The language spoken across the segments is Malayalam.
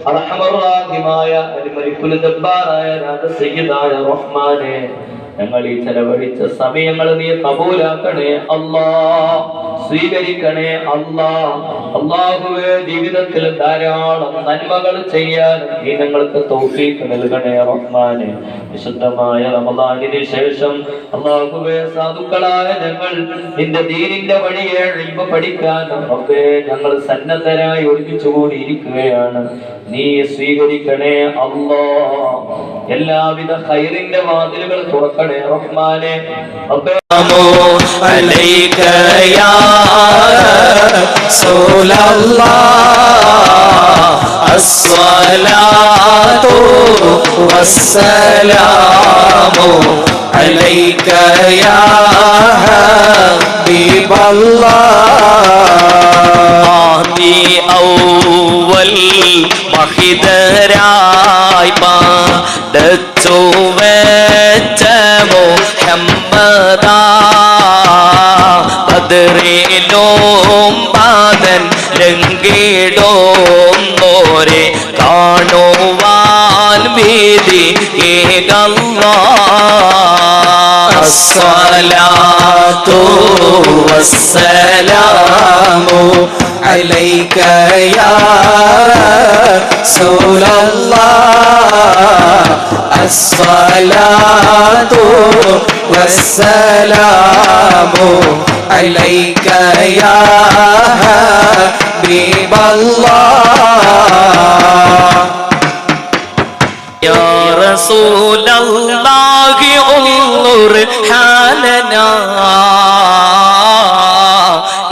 അർഹമർ റഹീമായ അൽമലിക്കുൽ ജബ്ബാറായ സയ്യിദായ റഹ്മാനെ, ഞങ്ങൾ ഈ ചെലവഴിച്ച സമയങ്ങൾ നീ കബൂലാക്കണേ അല്ലാഹ്, സ്വീകരിക്കണേ അല്ലാഹ്. അല്ലാഹുവേ, ജീവിതത്തിൽ ധാരാളം നന്മകൾ ചെയ്യാൻ നീ ഞങ്ങൾക്ക് തൗഫീഖ് നൽകണേ റഹ്മാനെ. വിശുദ്ധമായ റമദാനിന് ശേഷം അല്ലാഹുവേ, സാധുക്കളായ ഞങ്ങൾ നിന്റെ ദീനിന്റെ വഴിയെ ഇൽമ പഠിക്കാൻ റബ്ബേ ഞങ്ങൾ സന്നദ്ധരായി ഒരുമിച്ച് കൂടിയിരിക്കുകയാണ്. നീ സ്വീകരിക്കണേ അല്ലാഹ്. എല്ലാവിധ ഖൈറിന്റെ വാതിലുകൾ തുറക്കണേ റഹ്മാനെ. അലൈക യാ റസൂലല്ലാഹ് അസ്സലാത്തു വസ്സലാമു അലൈക യാ ഹബീബല്ലാഹ്. ഔവൽ മഹിദരായി പാടച്ചു വെച്ച മുഹമ്മദാ, ബദറിലും പാദൻ ലംഘിടോന്നോരെ കാണുവാൻ വീതി ഏകല്ലാഹ്. അസ്സലാത്തു വസ്സലാമു അലൈക യാ റസൂലല്ലാഹ് അസ്സലാത്തു വസ്സലാമു അലൈക യാ ഹബീബല്ലാഹ്. യാ റസൂലല്ലാഹി ഉൻദുർ ഹാലനാ,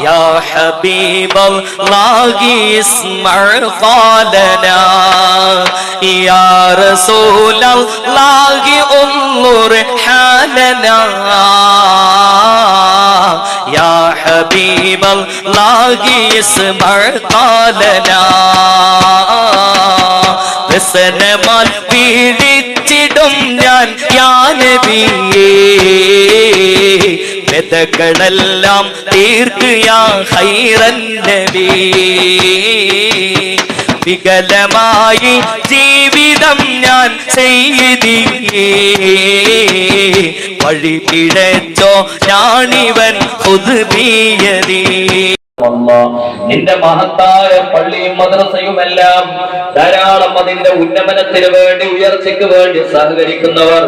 യാ ഹബീബല്ലാഹി ഇസ്മഅ ഖാലനാ, യാ റസൂലല്ലാഹി ഉൻദുർ ഹാലനാ, യാ ഹബീബല്ലാഹി ഇസ്മഅ ഖാലനാ. വ്യസനമാൽ പീഡിച്ചിടും ഞാൻ യാ നബിയേ, വ്യതകളെല്ലാം തീർക്ക് യാ ഖൈറൻ നബി. വികലമായി ജീവിതം ഞാൻ സയ്യിദിയേ, വഴി പിഴച്ചോ ഞാനിവൻ ഖുദ്ബിയദി. നിന്റെ മഹത്തായ പള്ളിയും മദ്രസയുമെല്ലാം ധാരാളം അതിന്റെ ഉന്നമനത്തിന് വേണ്ടി, ഉയർച്ചയ്ക്ക് വേണ്ടി സഹകരിക്കുന്നവർ,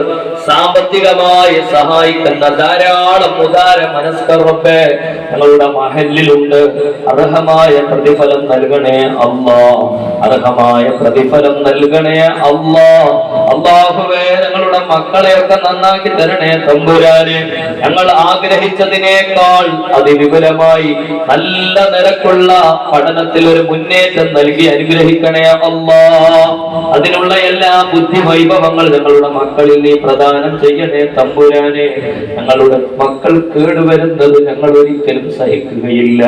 സാമ്പത്തികമായി സഹായിക്കുന്ന ധാരാളം ഉദാര മനസ്കർ റബ്ബേ ഞങ്ങളുടെ മഹല്ലിലുണ്ട്. അർഹമായ പ്രതിഫലം നൽകണേ അല്ലാഹ്, അർഹമായ പ്രതിഫലം നൽകണേ അല്ലാഹ്. അല്ലാഹുവേ, ഞങ്ങളുടെ മക്കളെയൊക്കെ നന്നാക്കി തരണേ തമ്പുരാനെ. ഞങ്ങൾ ആഗ്രഹിച്ചതിനേക്കാൾ അതിവിപുലമായി നല്ല നിരക്കുള്ള പഠനത്തിൽ ഒരു മുന്നേറ്റം നൽകി അനുഗ്രഹിക്കണേ അല്ലാഹ്. അതിനുള്ള എല്ലാ ബുദ്ധി വൈഭവങ്ങൾ ഞങ്ങളുടെ മക്കളിൽ നീ പ്രദാനം ചെയ്യണേ തമ്പുരാനെ. ഞങ്ങളുടെ മക്കൾ കേടുവരുന്നത് ഞങ്ങൾ ഒരിക്കലും സഹിക്കുകയില്ല.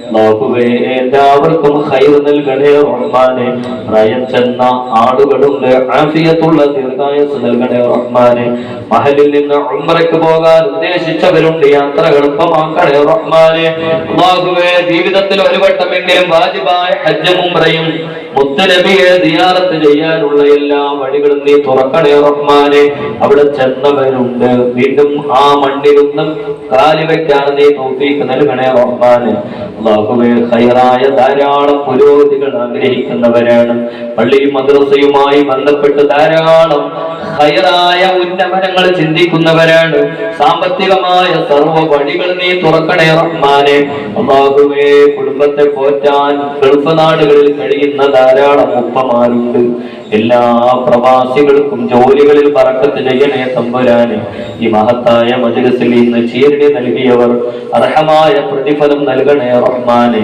അല്ലാഹുവേ, എല്ലാവർക്കും ഖൈർ നൽകണേ റഹ്മാനെ. പ്രായം ചെന്ന ആളുകളുണ്ട്, ആഫിയത്തുള്ള ദീർഘായുസ്സ് നൽകണേ റഹ്മാനെ. മഹലിൽ നിന്ന് ഉംറയ്ക്ക് പോകാൻ ഉദ്ദേശിച്ചവരുണ്ട്, യാത്ര എളുപ്പമാക്കണേ റഹ്മാനെ. അല്ലാഹുവേ, ജീവിതത്തിൽ ഒരു വട്ടമെങ്കിലും വാജിബായ ഹജ്ജും ഉംറയും മുത്തുനബിയെ സിയാറത്ത് ചെയ്യാനുള്ള എല്ലാ വഴികളും നീ തുറക്കണേ റഹ്മാനെ. അവിടെ ചെന്നവരുണ്ട്, വീണ്ടും ആ മണ്ണിലൊന്നും കാലി വെക്കാൻ നീ തൗഫീഖ് നൽകണേ റഹ്മാനെ. അല്ലാഹുവേ, ഖൈറായ ധാരാളം പുരോഗതികൾ ആഗ്രഹിക്കുന്നവരാണ്. പള്ളിയും മദ്രസയുമായി ബന്ധപ്പെട്ട് ധാരാളം ഖൈറായ ഉന്നമനങ്ങൾ ചിന്തിക്കുന്നവരാണ്. സാമ്പത്തികമായ സർവ്വ വഴികൾ നീ തുറക്കണേ റഹ്മാനെ. അല്ലാഹുവേ, കുടുംബത്തെ പോറ്റാൻ ഗൾഫ് നാടുകളിൽ കഴിയുന്ന ധാരാളം ഉപ്പമാരുണ്ട്. എല്ലാ പ്രവാസികൾക്കും ജോലികളിൽ ബറക്കത്ത് ചെയ്യണേ തമ്പുരാനെ. ഈ മഹത്തായ മജ്‌ലിസിൽ ഇന്ന് ചീരണി നൽകിയവർ അർഹമായ പ്രതിഫലം നൽകണേ റഹ്മാനെ.